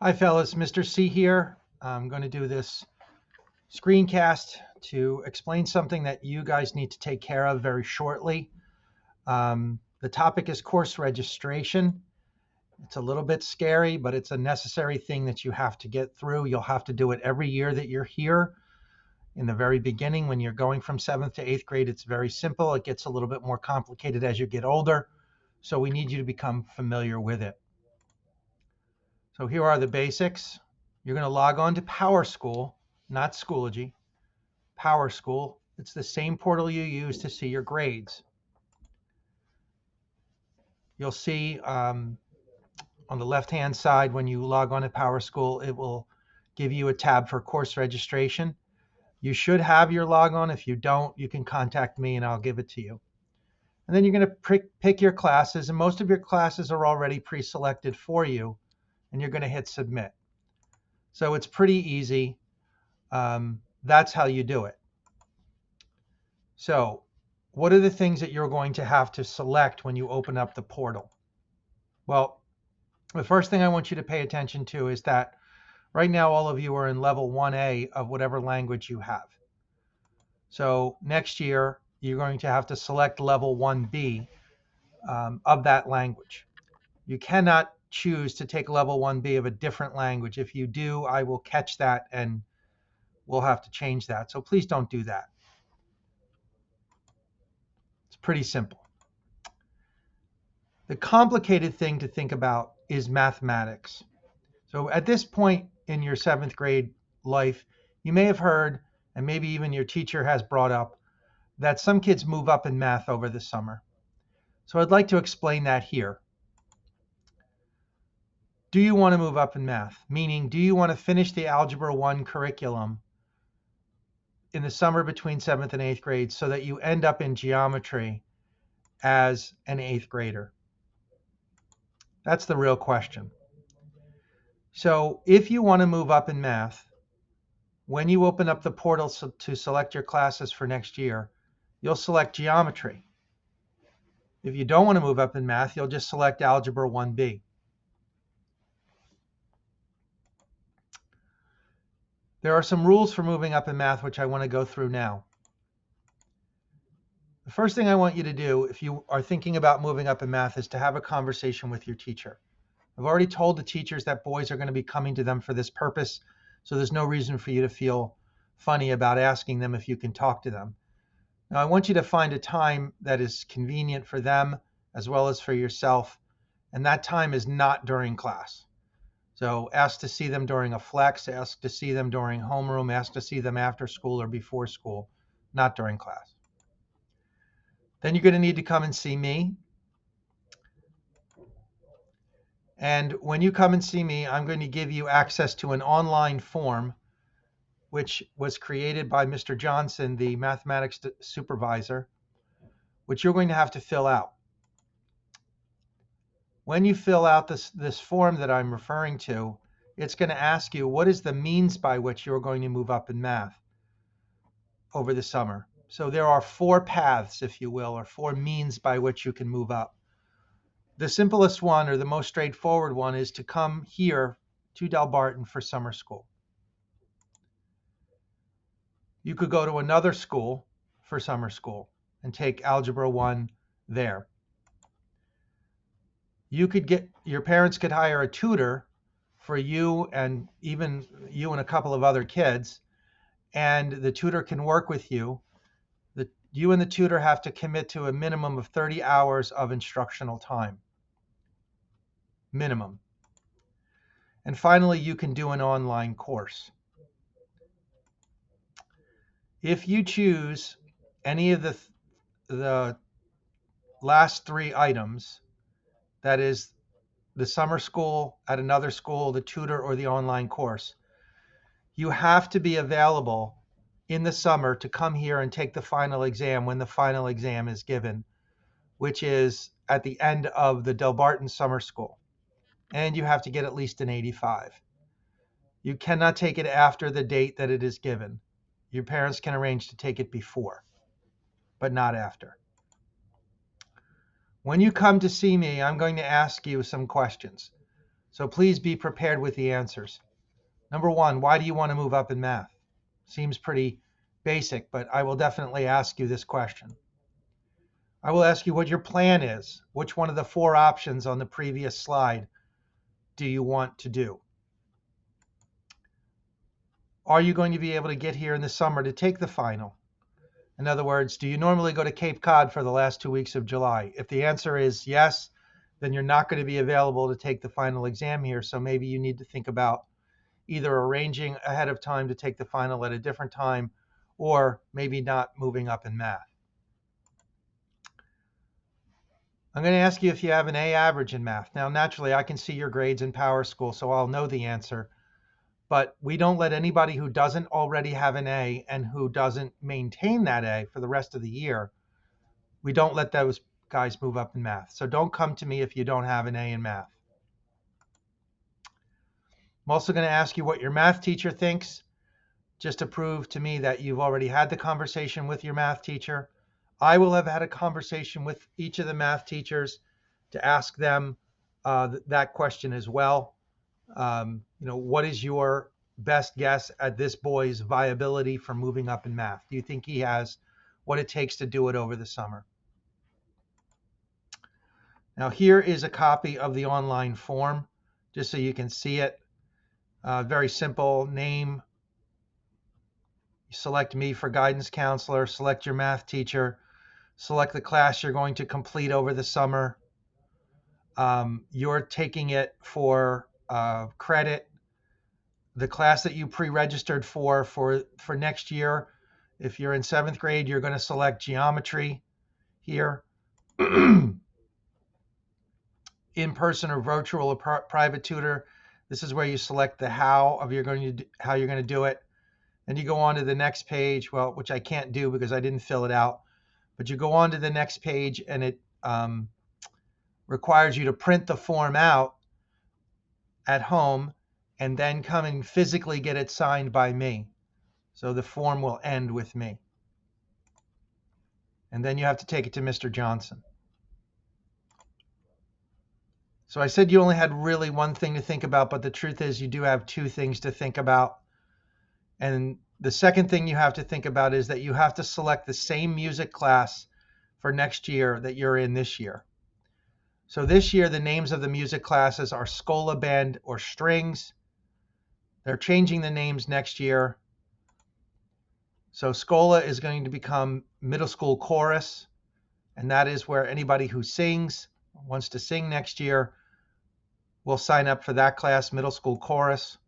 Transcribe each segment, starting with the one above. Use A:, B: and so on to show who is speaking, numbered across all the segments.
A: Hi fellas, Mr. C here. I'm going to do this screencast to explain something that you guys need to take care of very shortly. The topic is course registration. It's a little bit scary, but it's a necessary thing that you have to get through. You'll have to do it every year that you're here. In the very beginning, when you're going from 7th to 8th grade, it's very simple. It gets a little bit more complicated as you get older. So we need you to become familiar with it. So here are the basics. You're going to log on to PowerSchool, not Schoology. PowerSchool. It's the same portal you use to see your grades. You'll see on the left-hand side when you log on to PowerSchool, it will give you a tab for course registration. You should have your logon. If you don't, you can contact me and I'll give it to you. And then you're going to pick your classes, and most of your classes are already pre-selected for you, and you're going to hit submit. So it's pretty easy. That's how you do it. So what are the things that you're going to have to select when you open up the portal? Well, the first thing I want you to pay attention to is that right now all of you are in level 1A of whatever language you have. So next year, you're going to have to select level 1B of that language. You cannot choose to take level 1B of a different language. If you do, I will catch that and we'll have to change that. So please don't do that. It's pretty simple. The complicated thing to think about is mathematics. So at this point in your 7th grade life, you may have heard, and maybe even your teacher has brought up, that some kids move up in math over the summer. So I'd like to explain that here. Do you want to move up in math? Meaning, do you want to finish the Algebra 1 curriculum in the summer between 7th and 8th grade so that you end up in geometry as an 8th grader? That's the real question. So if you want to move up in math, when you open up the portal to select your classes for next year, you'll select geometry. If you don't want to move up in math, you'll just select Algebra 1B. There are some rules for moving up in math, which I want to go through now. The first thing I want you to do if you are thinking about moving up in math is to have a conversation with your teacher. I've already told the teachers that boys are going to be coming to them for this purpose, so there's no reason for you to feel funny about asking them if you can talk to them. Now, I want you to find a time that is convenient for them as well as for yourself, and that time is not during class. So ask to see them during a flex, ask to see them during homeroom, ask to see them after school or before school, not during class. Then you're going to need to come and see me. And when you come and see me, I'm going to give you access to an online form, which was created by Mr. Johnson, the mathematics supervisor, which you're going to have to fill out. When you fill out this form that I'm referring to, it's going to ask you what is the means by which you're going to move up in math over the summer. So there are 4 paths, if you will, or 4 means by which you can move up. The simplest one, or the most straightforward one, is to come here to Delbarton for summer school. You could go to another school for summer school and take Algebra 1 there. Your parents could hire a tutor for you and even you and a couple of other kids, and the tutor can work with you. You and the tutor have to commit to a minimum of 30 hours of instructional time. Minimum. And finally, you can do an online course. If you choose any of the last 3 items, that is the summer school at another school, the tutor, or the online course, you have to be available in the summer to come here and take the final exam when the final exam is given, which is at the end of the Delbarton Summer School. And you have to get at least an 85. You cannot take it after the date that it is given. Your parents can arrange to take it before, but not after. When you come to see me, I'm going to ask you some questions. So please be prepared with the answers. Number one, why do you want to move up in math? Seems pretty basic, but I will definitely ask you this question. I will ask you what your plan is. Which one of the four options on the previous slide do you want to do? Are you going to be able to get here in the summer to take the final? In other words, do you normally go to Cape Cod for the last 2 weeks of July? If the answer is yes, then you're not going to be available to take the final exam here. So maybe you need to think about either arranging ahead of time to take the final at a different time, or maybe not moving up in math. I'm going to ask you if you have an A average in math. Now, naturally, I can see your grades in PowerSchool, so I'll know the answer. But we don't let anybody who doesn't already have an A and who doesn't maintain that A for the rest of the year, we don't let those guys move up in math. So don't come to me if you don't have an A in math. I'm also going to ask you what your math teacher thinks, just to prove to me that you've already had the conversation with your math teacher. I will have had a conversation with each of the math teachers to ask them that question as well. What is your best guess at this boy's viability for moving up in math? Do you think he has what it takes to do it over the summer? Now, here is a copy of the online form, just so you can see it. Very simple. Name. Select me for guidance counselor. Select your math teacher. Select the class you're going to complete over the summer. You're taking it for credit. The class that you pre-registered for next year, if you're in 7th grade, you're going to select geometry here. In-person or virtual or private tutor. This is where you select the how you're going to do it. Then you go on to the next page, which I can't do because I didn't fill it out. But you go on to the next page, and it requires you to print the form out at home and then come and physically get it signed by me. So the form will end with me. And then you have to take it to Mr. Johnson. So I said you only had really one thing to think about, but the truth is you do have two things to think about. And the second thing you have to think about is that you have to select the same music class for next year that you're in this year. So this year, the names of the music classes are Schola Band or Strings. They're changing the names next year. So Schola is going to become Middle School Chorus, and that is where anybody who wants to sing next year will sign up for that class, Middle School Chorus.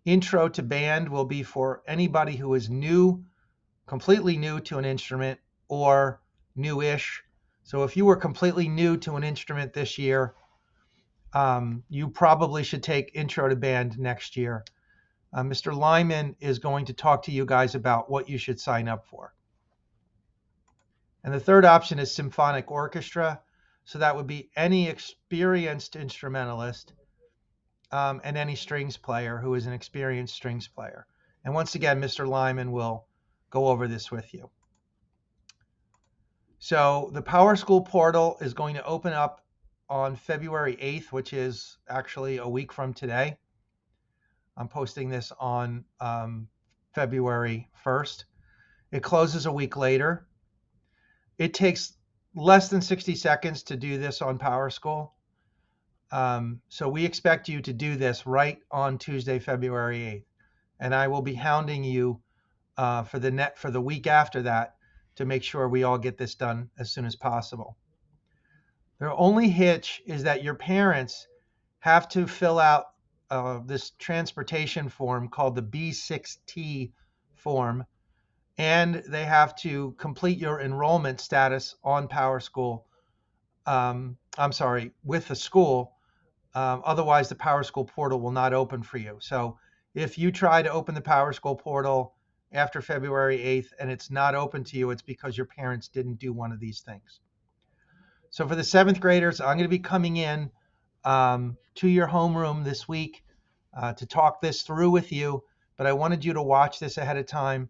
A: Intro to Band will be for anybody who is new, completely new to an instrument, or newish. So if you were completely new to an instrument this year, you probably should take Intro to Band next year. Mr. Lyman is going to talk to you guys about what you should sign up for. And the third option is Symphonic Orchestra. So that would be any experienced instrumentalist and any strings player who is an experienced strings player. And once again, Mr. Lyman will go over this with you. So the PowerSchool portal is going to open up on February 8th, which is actually a week from today. I'm posting this on February 1st. It closes a week later. It takes less than 60 seconds to do this on PowerSchool. So we expect you to do this right on Tuesday, February 8th. And I will be hounding you for the week after that to make sure we all get this done as soon as possible. The only hitch is that your parents have to fill out this transportation form called the B6T form, and they have to complete your enrollment status on PowerSchool. With the school. Otherwise, the PowerSchool portal will not open for you. So if you try to open the PowerSchool portal after February 8th and it's not open to you, it's because your parents didn't do one of these things. So for the 7th graders, I'm going to be coming in to your homeroom this week to talk this through with you, but I wanted you to watch this ahead of time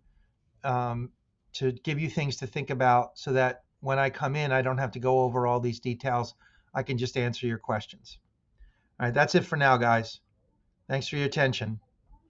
A: to give you things to think about so that when I come in, I don't have to go over all these details. I can just answer your questions. All right, that's it for now, guys. Thanks for your attention.